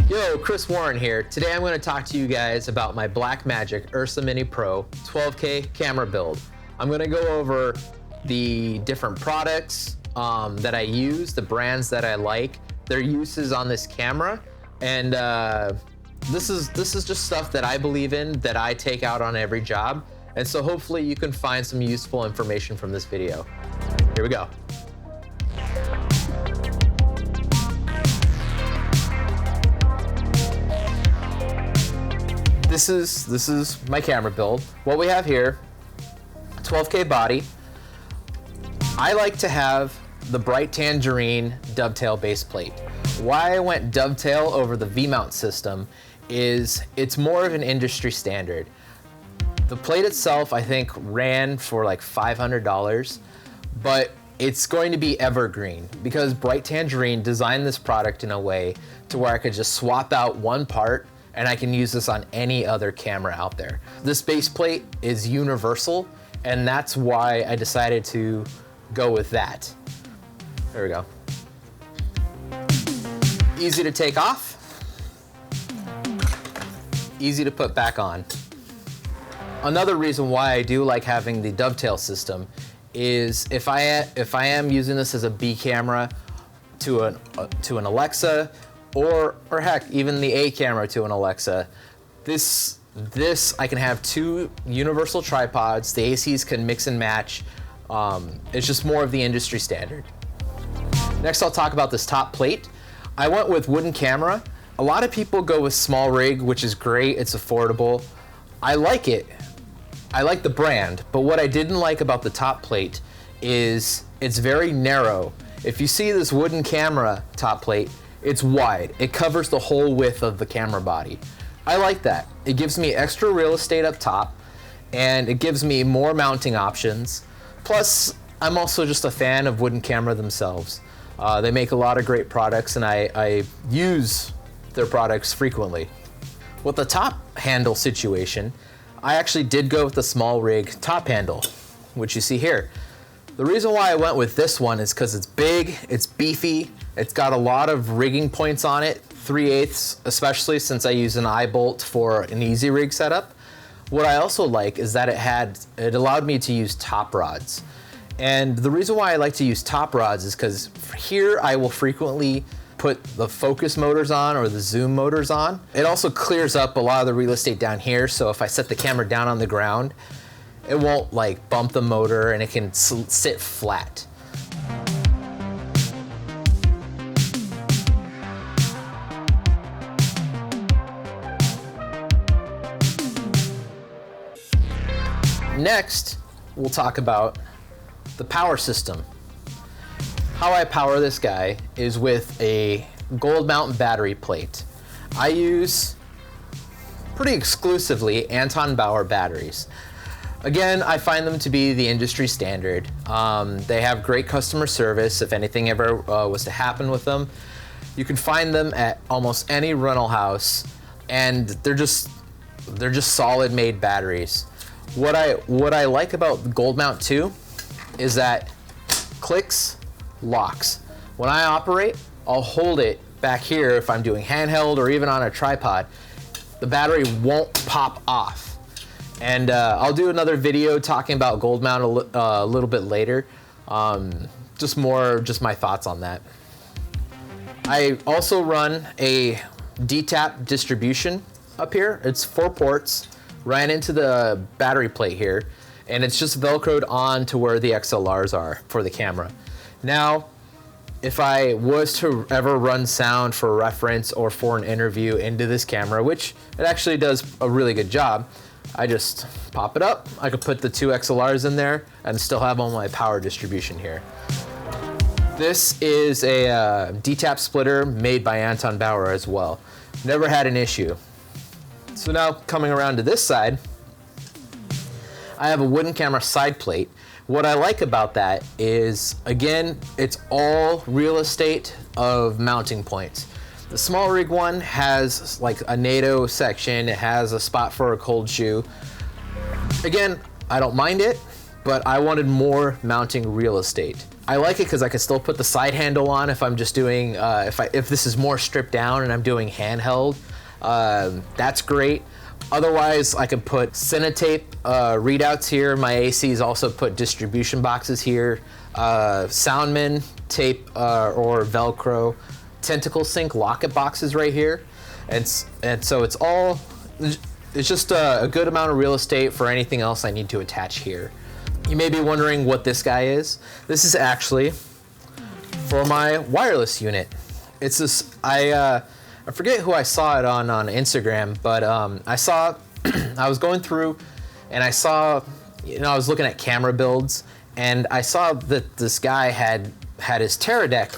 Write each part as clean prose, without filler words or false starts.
Yo, Chris Warren here. Today I'm going to talk to you guys about my Blackmagic Ursa Mini Pro 12K camera build. I'm going to go over the different products that I use, the brands that I like, their uses on this camera, and this is just stuff that I believe in, that I take out on every job, and so hopefully you can find some useful information from this video. Here we go. This is my camera build. What we have here, 12K body. I like to have the bright Tangerine dovetail base plate. Why I went dovetail over the V-mount system is it's more of an industry standard. The plate itself, I think, ran for like $500, but it's going to be evergreen because Bright Tangerine designed this product in a way to where I could just swap out one part and I can use this on any other camera out there. This base plate is universal, and that's why I decided to go with that. There we go. Easy to take off, easy to put back on. Another reason why I do like having the dovetail system is if I am using this as a B camera to an Alexa, or heck, even the A camera to an Alexa, this I can have two universal tripods. The ACs can mix and match. It's just more of the industry standard. Next, I'll talk about this top plate. I went with wooden camera. A lot of people go with Smallrig, which is great. It's affordable. I like it. I like the brand, but what I didn't like about the top plate is it's very narrow. If you see this wooden camera top plate, it's wide. It covers the whole width of the camera body. I like that. It gives me extra real estate up top, and it gives me more mounting options. Plus, I'm also just a fan of wooden camera themselves. They make a lot of great products, and I use their products frequently. With the top handle situation, I actually did go with the Smallrig Top Handle, which you see here. The reason why I went with this one is because it's big, it's beefy, it's got a lot of rigging points on it, 3/8, especially since I use an eye bolt for an easy rig setup. What I also like is that it allowed me to use top rods. And the reason why I like to use top rods is because here I will frequently put the focus motors on or the zoom motors on. It also clears up a lot of the real estate down here, so if I set the camera down on the ground, it won't like bump the motor and it can sit flat. Next, we'll talk about the power system. How I power this guy is with a gold mount battery plate. I use pretty exclusively Anton Bauer batteries. Again, I find them to be the industry standard. They have great customer service if anything ever was to happen with them. You can find them at almost any rental house, and they're just solid made batteries. What I like about the Gold Mount 2 is that clicks, locks. When I operate, I'll hold it back here if I'm doing handheld or even on a tripod. The battery won't pop off. And I'll do another video talking about Gold Mount a little bit later. Just my thoughts on that. I also run a D-tap distribution up here. It's 4 ports, ran into the battery plate here, and it's just Velcroed on to where the XLRs are for the camera. Now, if I was to ever run sound for reference or for an interview into this camera, which it actually does a really good job, I just pop it up. I could put the 2 XLRs in there and still have all my power distribution here. This is a D-tap splitter made by Anton Bauer as well. Never had an issue. So now coming around to this side, I have a wooden camera side plate. What I like about that is, again, it's all real estate of mounting points. The Smallrig one has like a NATO section. It has a spot for a cold shoe. Again, I don't mind it, but I wanted more mounting real estate. I like it because I can still put the side handle on if I'm just doing, if this is more stripped down and I'm doing handheld, that's great. Otherwise, I can put Cinetape readouts here. My ACs also put distribution boxes here, Soundman tape or Velcro tentacle sync locket boxes right here. And so it's just a good amount of real estate for anything else I need to attach here. You may be wondering what this guy is. This is actually for my wireless unit. It's this, I forget who I saw it on Instagram, but I was going through and I saw, I was looking at camera builds and I saw that this guy had his Teradek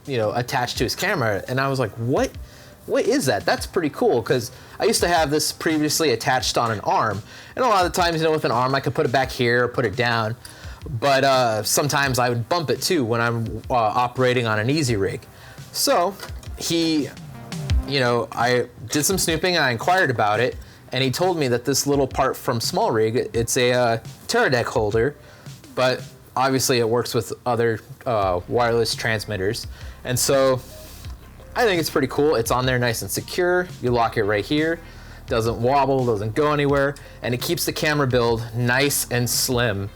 attached to his camera, and I was like, what is that? That's pretty cool, because I used to have this previously attached on an arm, and a lot of the times, with an arm I could put it back here, put it down, but sometimes I would bump it too when I'm operating on an easy rig. So I did some snooping and I inquired about it, and he told me that this little part from Smallrig, it's a Teradek holder, but obviously it works with other wireless transmitters, and so I think it's pretty cool. It's on there nice and secure. You lock it right here, doesn't wobble, doesn't go anywhere, and it keeps the camera build nice and slim.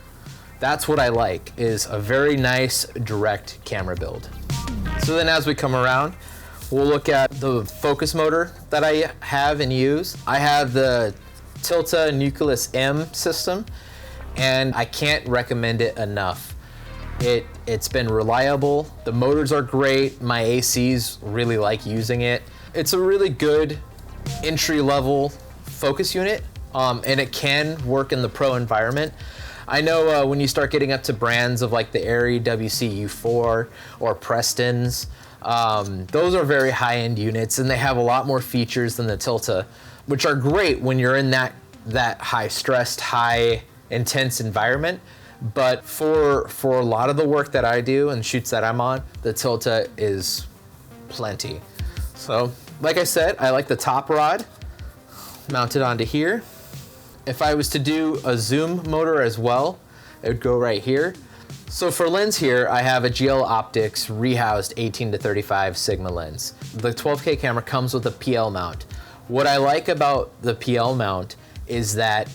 That's what I like, is a very nice direct camera build. So then as we come around, we'll look at the focus motor that I have and use. I have the Tilta Nucleus M system, and I can't recommend it enough. It's been reliable, the motors are great, my ACs really like using it. It's a really good entry-level focus unit, and it can work in the pro environment. I know when you start getting up to brands of like the Arri WC-U4 or Preston's, those are very high-end units, and they have a lot more features than the Tilta, which are great when you're in that high-stressed, high-intense environment. But for a lot of the work that I do and shoots that I'm on, the Tilta is plenty. So, like I said, I like the top rod mounted onto here. If I was to do a zoom motor as well, it would go right here. So for lens here, I have a GL Optics rehoused 18-35 Sigma lens. The 12K camera comes with a PL mount. What I like about the PL mount is that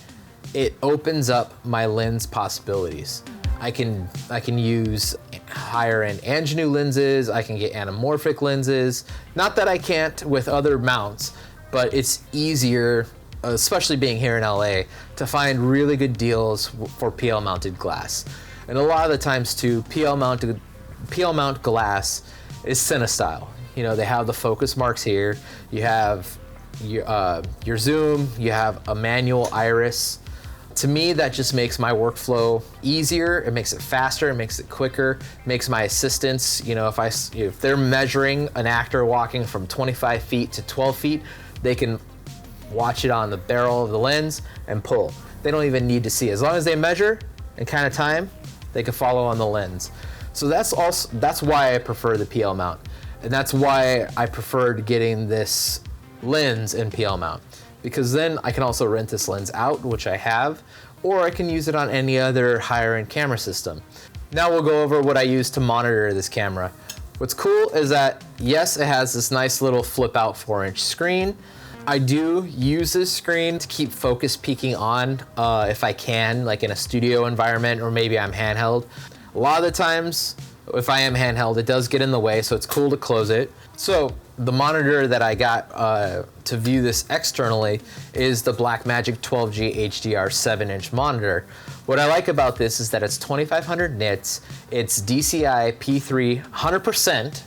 it opens up my lens possibilities. I can use higher end Angenieux lenses, I can get anamorphic lenses. Not that I can't with other mounts, but it's easier, especially being here in LA, to find really good deals for PL mounted glass. And a lot of the times too, PL mount glass is Cinestyle. They have the focus marks here, you have your zoom, you have a manual iris. To me, that just makes my workflow easier. It makes it faster, it makes it quicker, makes my assistants, if they're measuring an actor walking from 25 feet to 12 feet, they can watch it on the barrel of the lens and pull. They don't even need to see. As long as they measure and kind of time, they can follow on the lens. So that's why I prefer the PL mount. And that's why I preferred getting this lens in PL mount, because then I can also rent this lens out, which I have, or I can use it on any other higher end camera system. Now we'll go over what I use to monitor this camera. What's cool is that, yes, it has this nice little flip out 4-inch screen. I do use this screen to keep focus peaking on if I can, like in a studio environment, or maybe I'm handheld. A lot of the times, if I am handheld, it does get in the way, so it's cool to close it. So the monitor that I got to view this externally is the Blackmagic 12G HDR 7-inch monitor. What I like about this is that it's 2500 nits, it's DCI P3 100%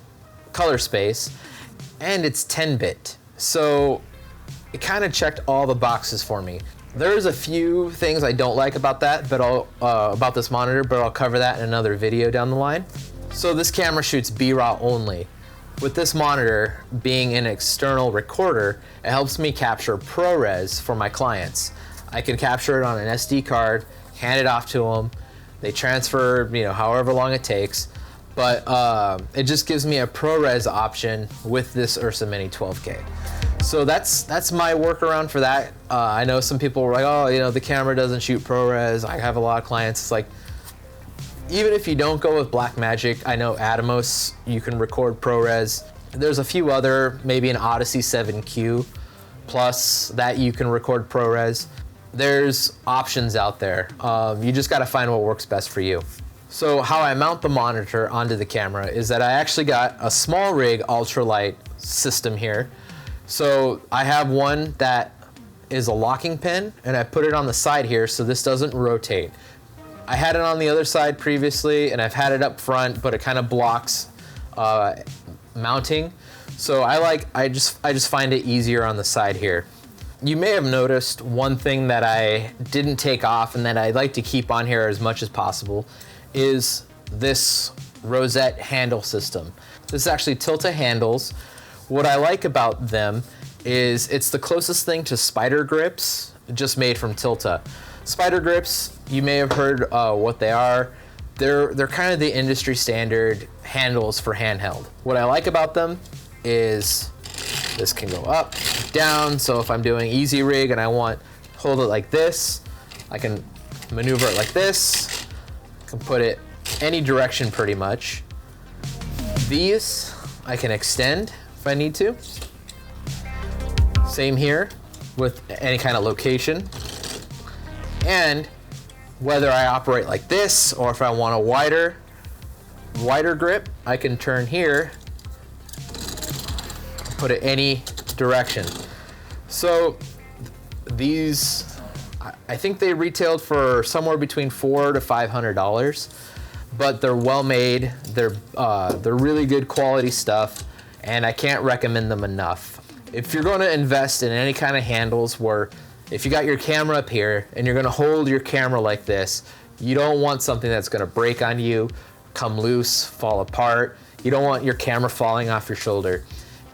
color space, and it's 10-bit. So it kind of checked all the boxes for me. There's a few things I don't like about that, but about this monitor, but I'll cover that in another video down the line. So this camera shoots B-RAW only. With this monitor being an external recorder, it helps me capture ProRes for my clients. I can capture it on an SD card, hand it off to them, they transfer, however long it takes, but it just gives me a ProRes option with this Ursa Mini 12K. So that's my workaround for that. I know some people were like, oh, the camera doesn't shoot ProRes. I have a lot of clients, it's like, Even if you don't go with Blackmagic, I know Atomos, you can record ProRes. There's a few other, maybe an Odyssey 7Q Plus that you can record ProRes. There's options out there. You just gotta find what works best for you. So how I mount the monitor onto the camera is that I actually got a Smallrig ultralight system here. So I have one that is a locking pin, and I put it on the side here so this doesn't rotate. I had it on the other side previously, and I've had it up front, but it kind of blocks mounting. So I just find it easier on the side here. You may have noticed one thing that I didn't take off and that I'd like to keep on here as much as possible is this rosette handle system. This is actually Tilta Handles. What I like about them is it's the closest thing to spider grips, just made from Tilta. Spider grips, you may have heard what they are. They're kind of the industry standard handles for handheld. What I like about them is this can go up, down, so if I'm doing easy rig and I want to hold it like this, I can maneuver it like this. I can put it any direction pretty much. These I can extend if I need to. Same here with any kind of location. And whether I operate like this or if I want a wider grip, I can turn here, put it any direction. So these, I think they retailed for somewhere between $400 to $500, but they're well made. They're really good quality stuff, and I can't recommend them enough. If you're going to invest in any kind of handles where if you got your camera up here and you're going to hold your camera like this, you don't want something that's going to break on you, come loose, fall apart. You don't want your camera falling off your shoulder.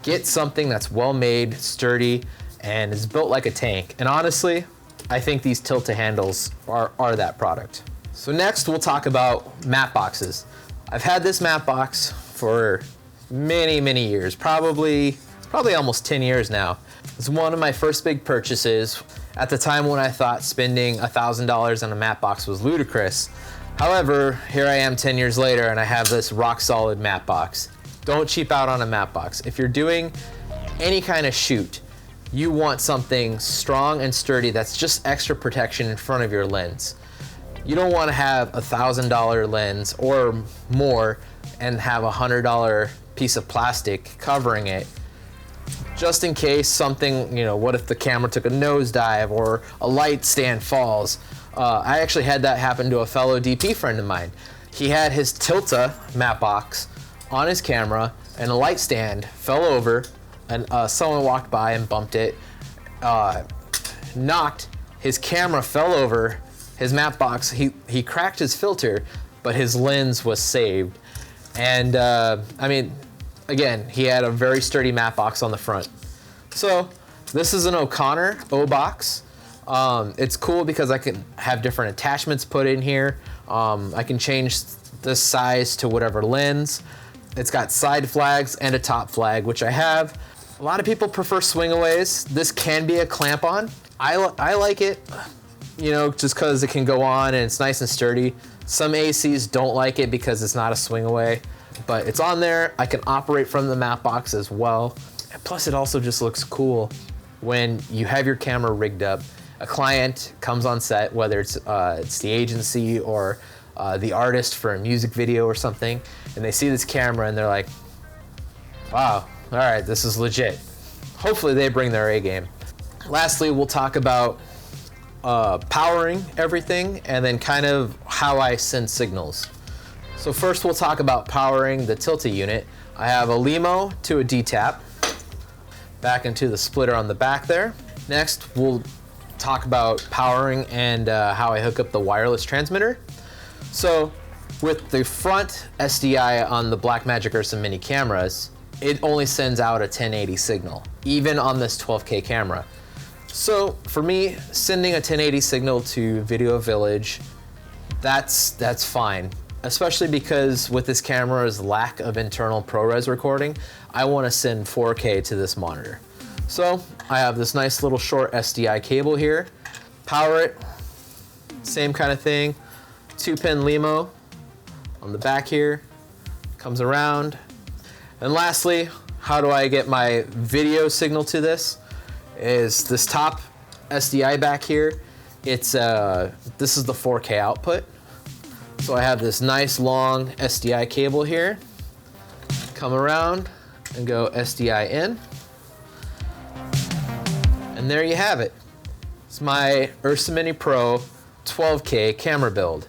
Get something that's well made, sturdy, and is built like a tank. And honestly, I think these Tilta handles are that product. So next we'll talk about Matteboxes. I've had this Mattebox for many years, probably almost 10 years now. It's one of my first big purchases at the time when I thought spending $1,000 on a Mattebox was ludicrous. However, here I am 10 years later and I have this rock solid Mattebox. Don't cheap out on a Mattebox. If you're doing any kind of shoot, you want something strong and sturdy that's just extra protection in front of your lens. You don't want to have a $1,000 lens or more and have a $100 piece of plastic covering it, just in case something, what if the camera took a nosedive or a light stand falls. I actually had that happen to a fellow DP friend of mine. He had his Tilta Mattebox on his camera and a light stand fell over and someone walked by and bumped it, knocked, his camera fell over, his Mattebox, he cracked his filter, but his lens was saved. And again, he had a very sturdy Mattebox on the front. So this is an Oconnor O-Box. It's cool because I can have different attachments put in here. I can change the size to whatever lens. It's got side flags and a top flag, which I have. A lot of people prefer swingaways. This can be a clamp on. I like it, just because it can go on and it's nice and sturdy. Some ACs don't like it because it's not a swingaway, but it's on there. I can operate from the Mattebox as well. And plus it also just looks cool when you have your camera rigged up. A client comes on set, whether it's the agency or the artist for a music video or something, and they see this camera and they're like, wow, all right, this is legit. Hopefully they bring their A game. Lastly, we'll talk about powering everything and then kind of how I send signals. So first we'll talk about powering the Tilta unit. I have a LEMO to a D-tap, back into the splitter on the back there. Next we'll talk about powering and how I hook up the wireless transmitter. So with the front SDI on the Blackmagic Ursa mini cameras, it only sends out a 1080 signal, even on this 12K camera. So for me, sending a 1080 signal to Video Village, that's fine. Especially because with this camera's lack of internal ProRes recording, I want to send 4K to this monitor. So I have this nice little short SDI cable here. Power it, same kind of thing. 2-pin LEMO on the back here, comes around. And lastly, how do I get my video signal to this? Is this top SDI back here. It's this is the 4K output. So I have this nice long SDI cable here. Come around and go SDI in. And there you have it. It's my Ursa Mini Pro 12K camera build.